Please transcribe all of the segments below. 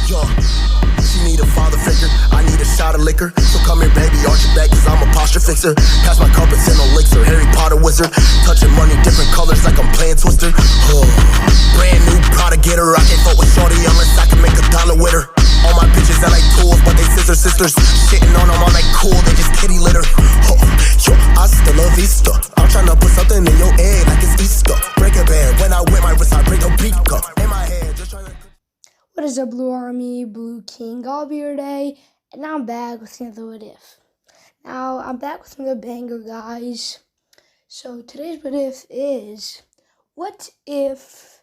Yo, she need a father figure, I need a shot of liquor. So come here baby, arch your back cause I'm a posture fixer. Pass my carpets in elixir, Harry Potter wizard. Touching money, different colors like I'm playing Twister. Brand new Prada getter, I can't fuck with shorty unless I can make $1 with her. All my bitches are like tools, but they sisters. Shitting on them all like cool, they just kitty litter. Yo, hasta la vista. I'm tryna put something in your egg like it's Easter. Break a band, when I whip my wrist, I break a beat cup. In my head, just tryna... What is up, Blue Army, Blue King? I'll be here today, and now I'm back with another What If. Now, I'm back with another banger, guys. So, today's What If is, what if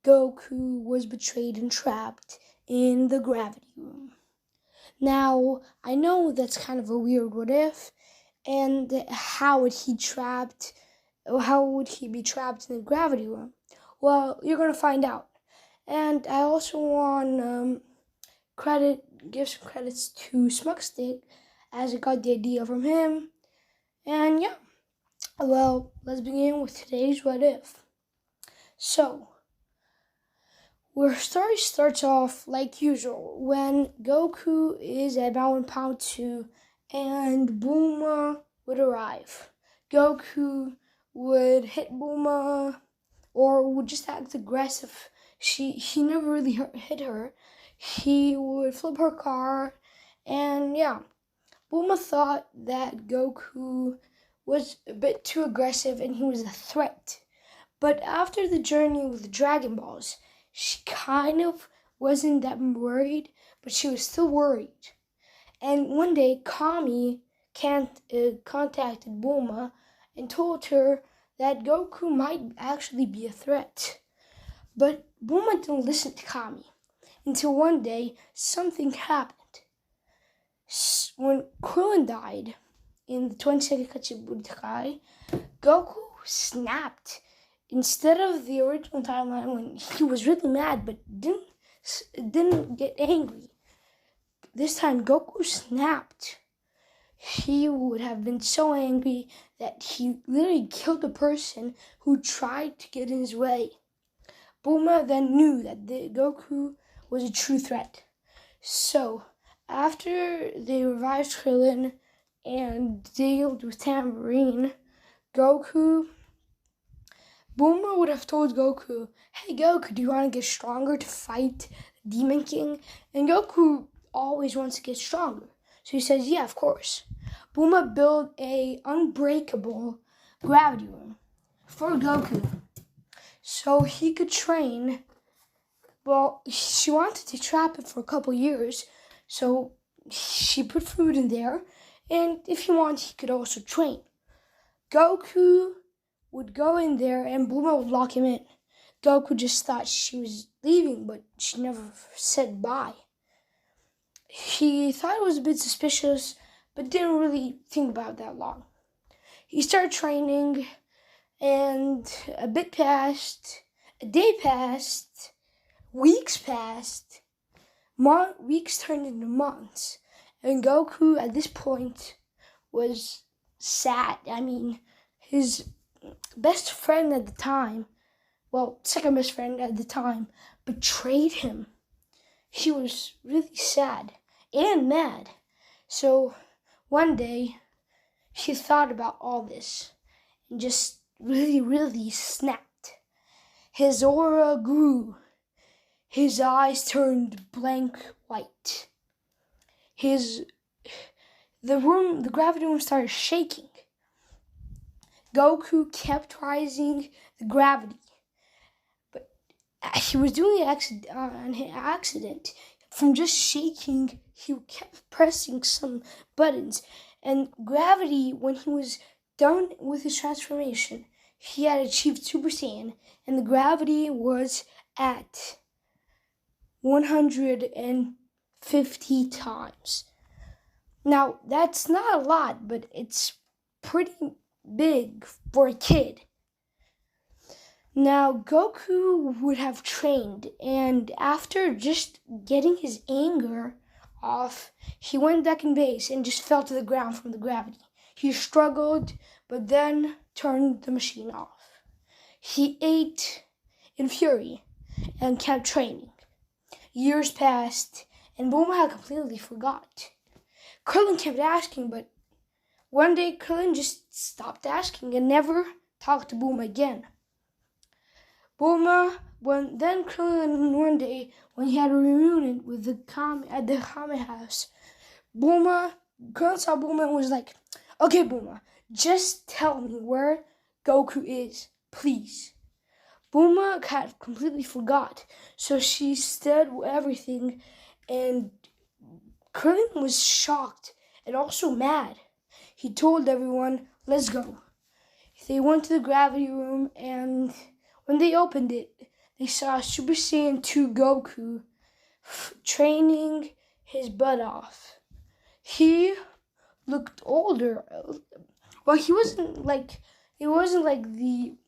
Goku was betrayed and trapped in the gravity room? Now, I know that's kind of a weird what if, and how would he be trapped in the gravity room? Well, you're going to find out. And I also want give some credits to Smugstick, as I got the idea from him. And yeah, well, let's begin with today's what if. So, our story starts off like usual when Goku is at Mountain Pound 2 and Bulma would arrive. Goku would hit Bulma or would just act aggressive. He never really hit her. He would flip her car, and yeah, Bulma thought that Goku was a bit too aggressive and he was a threat. But after the journey with the Dragon Balls, she kind of wasn't that worried, but she was still worried. And one day, Kami contacted Bulma and told her that Goku might actually be a threat. But Bulma didn't listen to Kami until one day something happened. When Krillin died in the 22nd Kachibukai, Goku snapped. Instead of the original timeline when he was really mad but didn't get angry, this time Goku snapped. He would have been so angry that he literally killed a person who tried to get in his way. Bulma then knew that Goku was a true threat. So, after they revived Krillin and dealt with Tambourine, Bulma would have told Goku, "Hey Goku, do you want to get stronger to fight Demon King?" And Goku always wants to get stronger. So he says, "Yeah, of course." Bulma built a unbreakable gravity room for Goku so he could train. Well, she wanted to trap it for a couple years, so she put food in there, and if he wanted, he could also train. Goku would go in there and Bulma would lock him in. Goku just thought she was leaving, but she never said bye. He thought it was a bit suspicious, but didn't really think about it that long. He started training, and a bit passed, a day passed, weeks passed, weeks turned into months, and Goku at this point was sad. I mean, his best friend at the time, well, second best friend at the time, betrayed him. He was really sad and mad. So one day, he thought about all this and just really snapped. His aura grew. His eyes turned blank white. The gravity room started shaking. Goku kept rising the gravity, but he was doing it on accident. From just shaking, he kept pressing some buttons, and gravity, when he was done with his transformation, he had achieved Super Saiyan, and the gravity was at 150 times. Now, that's not a lot, but it's pretty big for a kid. Now, Goku would have trained, and after just getting his anger off, he went back in base and just fell to the ground from the gravity. He struggled, but then turned the machine off. He ate in fury and kept training. years passed, and Bulma had completely forgot. Krillin kept asking, but one day Krillin just stopped asking and never talked to Bulma again. Then Krillin one day, when he had a reunion with the at the Kame house, Krillin saw Bulma and was like, "Okay, Bulma, just tell me where Goku is, please." Bulma had completely forgot, so she said everything, and Krillin was shocked and also mad. He told everyone, "Let's go." They went to the gravity room, and when they opened it, they saw Super Saiyan 2 Goku training his butt off. He looked older. Well, he wasn't like, it wasn't like the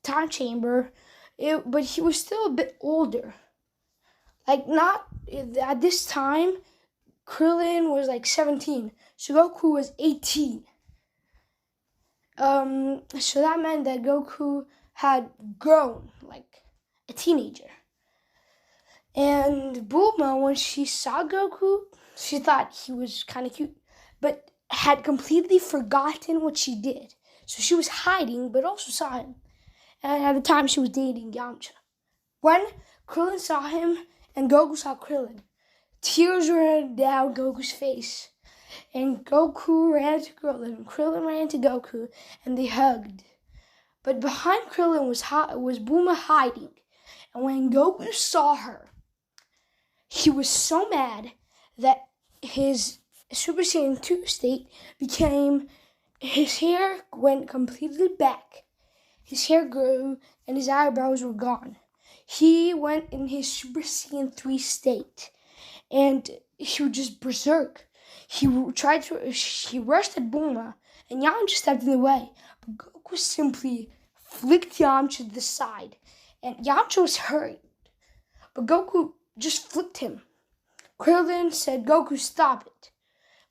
time chamber, but he was still a bit older. Like, not at this time, Krillin was like 17, so Goku was 18. So that meant that Goku had grown like a teenager. And Bulma, when she saw Goku, she thought he was kind of cute, but had completely forgotten what she did. So she was hiding, but also saw him. And at the time, she was dating Yamcha. When Krillin saw him and Goku saw Krillin, tears ran down Goku's face. And Goku ran to Krillin, and Krillin ran to Goku, and they hugged. But behind Krillin was Bulma hiding. And when Goku saw her, he was so mad that his Super Saiyan 2 state became, his hair went completely back. His hair grew and his eyebrows were gone. He went in his Super Saiyan 3 state, and he was just berserk. He rushed at Bulma, and Yamcha stepped in the way. But Goku simply flicked Yamcha to the side, and Yamcha was hurt. But Goku just flicked him. Krillin said, "Goku, stop it."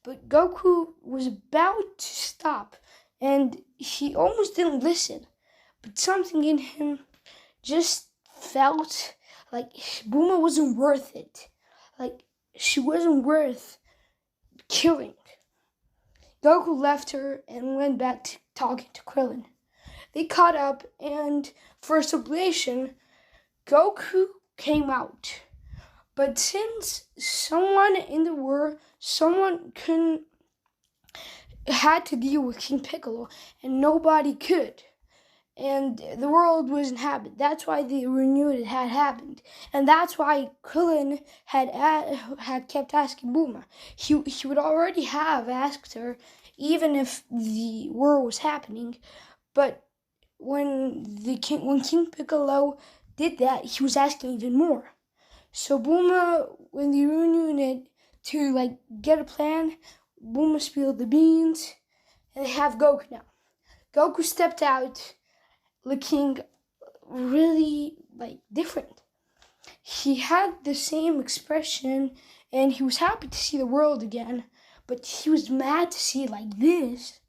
But Goku was about to stop, and he almost didn't listen. But something in him just felt like Bulma wasn't worth it. Like, she wasn't worth killing. Goku left her and went back to talking to Krillin. They caught up, and for a celebration, Goku came out. But since someone had to deal with King Piccolo, and nobody could, and the world was inhabited. That's why the renewal had happened, and that's why Krillin had kept asking Bulma. He would already have asked her, even if the war was happening. But when King Piccolo did that, he was asking even more. So Bulma, when they reunited to get a plan, Bulma spilled the beans, and they have Goku now. Goku stepped out, looking really different. He had the same expression, and he was happy to see the world again, but he was mad to see it like this.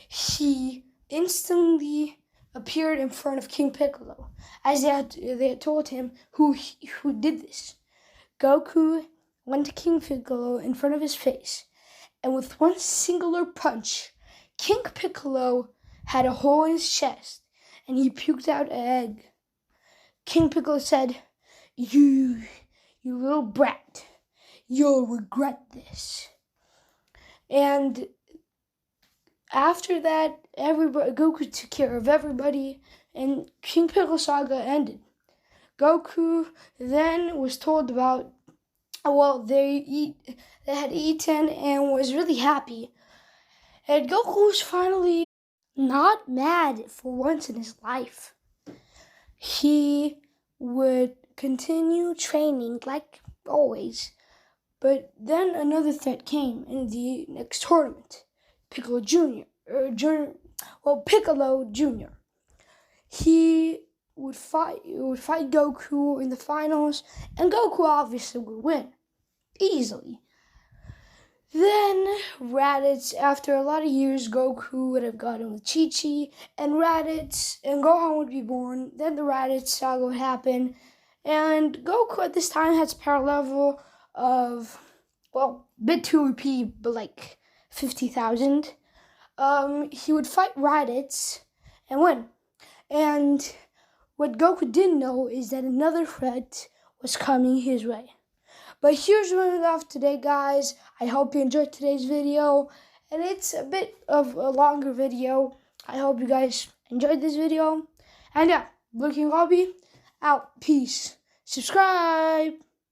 He instantly appeared in front of King Piccolo, as they had told him who did this. Goku went to King Piccolo in front of his face, and with one singular punch, King Piccolo had a hole in his chest, and he puked out an egg. King Piccolo said, You little brat, you'll regret this." And after that, Goku took care of everybody, and King Piccolo saga ended. Goku then was told about, they had eaten and was really happy. And Goku was finally not mad for once in his life. He would continue training like always, but then another threat came in the next tournament. Piccolo Jr. He would fight Goku in the finals, and Goku obviously would win easily. Then Raditz, after a lot of years, Goku would have gotten with Chi-Chi, and Raditz and Gohan would be born. Then the Raditz saga would happen, And Goku at this time has power level of, well, bit too OP, but like 50,000. He would fight Raditz and win. And what Goku didn't know is that another threat was coming his way. But here's what we got today, guys. I hope you enjoyed today's video. And it's a bit of a longer video. I hope you guys enjoyed this video. And yeah, Blue King Hobby out. Peace. Subscribe.